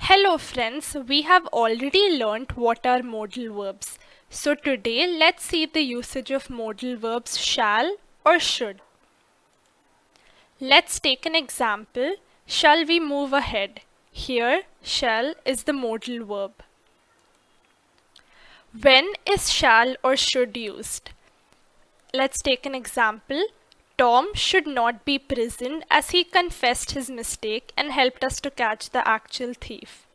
Hello friends, we have already learnt what are modal verbs. So today let's see the usage of modal verbs shall or should. Let's take an example. Shall we move ahead? Here, shall is the modal verb. When is shall or should used? Let's take an example. Tom should not be prisoned as he confessed his mistake and helped us to catch the actual thief.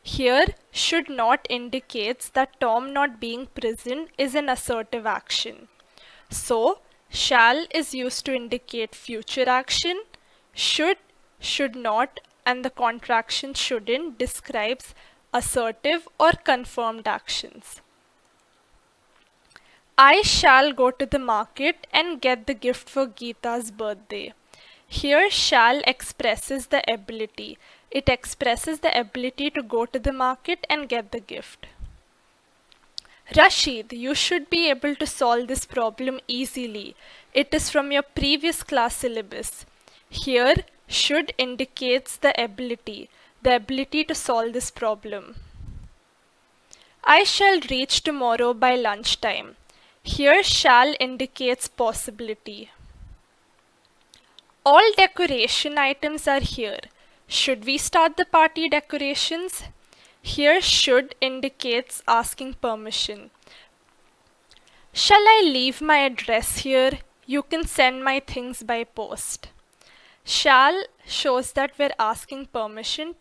Here, should not indicates that Tom not being present is an assertive action. So, shall is used to indicate future action, should not, and the contraction shouldn't describes assertive or confirmed actions. I shall go to the market and get the gift for Geeta's birthday. Here, shall expresses the ability. It expresses the ability to go to the market and get the gift. Rashid, you should be able to solve this problem easily. It is from your previous class syllabus. Here, should indicates the ability to solve this problem. I shall reach tomorrow by lunchtime. Here, shall indicates possibility. All decoration items are here. Should we start the party decorations? Here, should indicates asking permission. Shall I leave my address here? You can send my things by post. Shall shows that we're asking permission.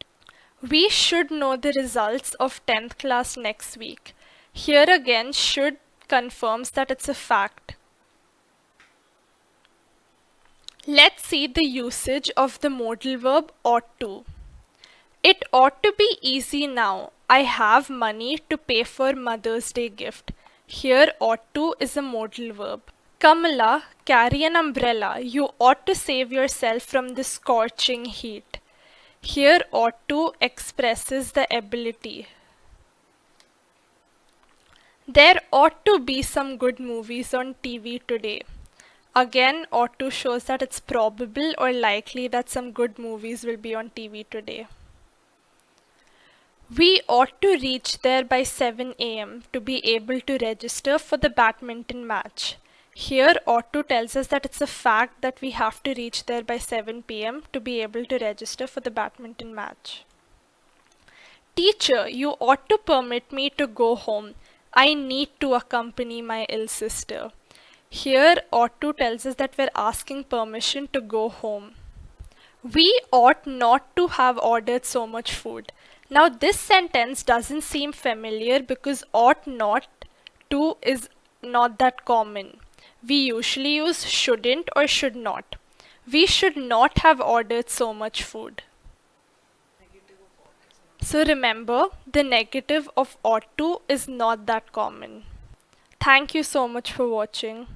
We should know the results of 10th class next week. Here again, should confirms that it's a fact. Let's see the usage of the modal verb ought to. It ought to be easy now. I have money to pay for Mother's Day gift. Here ought to is a modal verb. Kamala, carry an umbrella. You ought to save yourself from the scorching heat. Here ought to expresses the ability. There ought to be some good movies on TV today. Again, ought to shows that it's probable or likely that some good movies will be on TV today. We ought to reach there by 7 a.m. to be able to register for the badminton match. Here, ought to tells us that it's a fact that we have to reach there by 7 p.m. to be able to register for the badminton match. Teacher, you ought to permit me to go home. I need to accompany my ill sister. Here, ought to tells us that we're asking permission to go home. We ought not to have ordered so much food. Now this sentence doesn't seem familiar because ought not to is not that common. We usually use shouldn't or should not. We should not have ordered so much food. So remember, the negative of ought to is not that common. Thank you so much for watching.